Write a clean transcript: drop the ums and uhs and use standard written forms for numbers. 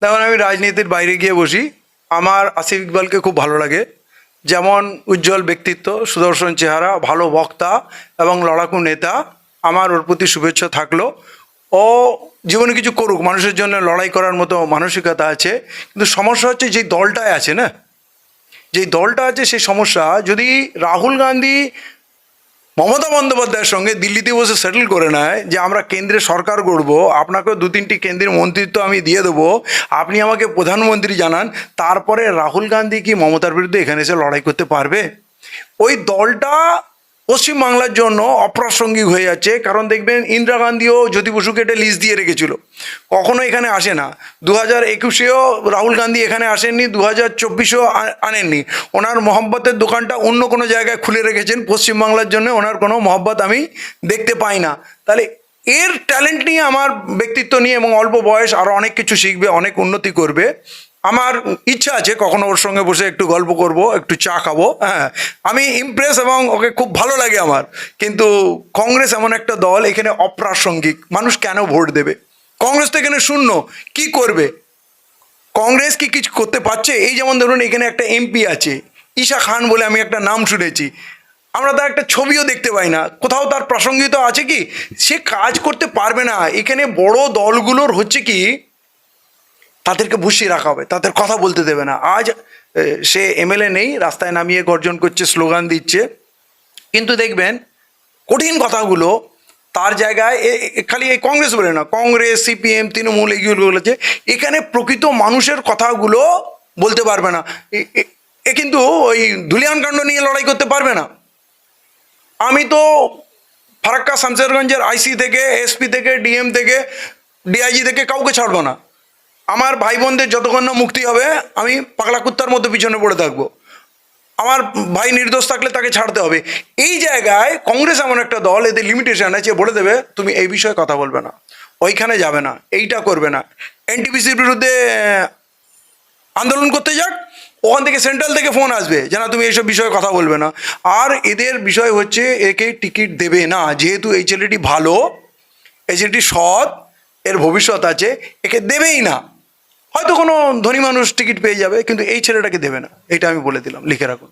দেখুন, আমি রাজনীতির বাইরে গিয়ে বসি। আমার আসিফ ইকবালকে খুব ভালো লাগে। যেমন উজ্জ্বল ব্যক্তিত্ব, সুদর্শন চেহারা, ভালো বক্তা এবং লড়াকু নেতা। আমার ওর প্রতি শুভেচ্ছা থাকলো। ও জীবনে কিছু করুক, মানুষের জন্য লড়াই করার মতো মানসিকতা আছে। কিন্তু সমস্যা হচ্ছে যেই দলটায় আছে না, যেই দলটা আছে সেই সমস্যা। যদি রাহুল গান্ধী মমতা বন্দ্যোপাধ্যায়ের সঙ্গে দিল্লিতে বসে সেটেল করে নেয় যে আমরা কেন্দ্রে সরকার গড়ব, আপনাকেও 2-3টি কেন্দ্রের মন্ত্রিত্ব আমি দিয়ে দেবো, আপনি আমাকে প্রধানমন্ত্রী জানান, তারপরে রাহুল গান্ধী কি মমতার বিরুদ্ধে এখানে এসে লড়াই করতে পারবে? ওই দলটা পশ্চিমবাংলার জন্য অপ্রাসঙ্গিক হয়ে যাচ্ছে। কারণ দেখবেন, ইন্দিরা গান্ধীও জ্যোতি বসুকে একটা লিস্ট দিয়ে রেখেছিল, কখনো এখানে আসে না। 2021-এও রাহুল গান্ধী এখানে আসেননি, 2024-এও আনেননি। ওনার মহব্বতের দোকানটা অন্য কোনো জায়গায় খুলে রেখেছেন। পশ্চিমবাংলার জন্য ওনার কোনো মহব্বত আমি দেখতে পাই না। তাহলে এর ট্যালেন্ট নিয়ে, আমার ব্যক্তিত্ব নিয়ে এবং অল্প বয়স, আরও অনেক কিছু শিখবে, অনেক উন্নতি করবে। আমার ইচ্ছা আছে কখনো ওর সঙ্গে বসে একটু গল্প করব, একটু চা খাবো। হ্যাঁ, আমি ইমপ্রেস এবং ওকে খুব ভালো লাগে আমার। কিন্তু কংগ্রেস এমন একটা দল, এখানে অপ্রাসঙ্গিক। মানুষ কেন ভোট দেবে? কংগ্রেস তো এখানে শূন্য। কি করবে কংগ্রেস? কি কিছু করতে পারছে? এই যেমন ধরুন, এখানে একটা এমপি আছে ঈশা খান বলে, আমি একটা নাম শুনেছি। আমরা তার একটা ছবিও দেখতে পাই না, কোথাও তার প্রাসঙ্গিকতা আছে কি? সে কাজ করতে পারবে না। এখানে বড় দলগুলোর হচ্ছে কি, তাদেরকে বসিয়ে রাখা হবে, তাদের কথা বলতে দেবে না। আজ সে এমএলএ নেই, রাস্তায় নামিয়ে গর্জন করছে, স্লোগান দিচ্ছে, কিন্তু দেখবেন কঠিন কথাগুলো তার জায়গায় খালি এই কংগ্রেস বলে না, কংগ্রেস, সিপিএম, তৃণমূল, এইগুলো বলেছে, এখানে প্রকৃত মানুষের কথাগুলো বলতে পারবে না। এ কিন্তু ওই ধুলিয়ান কাণ্ড নিয়ে লড়াই করতে পারবে না। আমি তো ফারাক্কা শামশেরগঞ্জের আইসি থেকে, এসপি থেকে, ডিএম থেকে, ডিআইজি থেকে কাউকে ছাড়বো না। আমার ভাই বোনদের যতক্ষণ না মুক্তি হবে, আমি পাগলা কুত্তার মতো পিছনে পড়ে থাকবো। আমার ভাই নির্দোষ থাকলে তাকে ছাড়তে হবে। এই জায়গায় কংগ্রেস এমন একটা দল, এদের লিমিটেশন আছে, বলে দেবে তুমি এই বিষয়ে কথা বলবে না, ওইখানে যাবে না, এইটা করবে না। এনটিপিসির বিরুদ্ধে আন্দোলন করতে যাক, ওখান থেকে সেন্ট্রাল থেকে ফোন আসবে যে না, তুমি এইসব বিষয়ে কথা বলবে না। আর এদের বিষয় হচ্ছে, একে টিকিট দেবে না। যেহেতু এই ছেলেটি ভালো, এই ছেলেটি সৎ, এর ভবিষ্যৎ আছে, একে দেবেই না। হয়তো কোনো ধনী মানুষ টিকিট পেয়ে যাবে, কিন্তু এই ছেলেটাকে দেবে না। এটা আমি বলে দিলাম, লিখে রাখুন।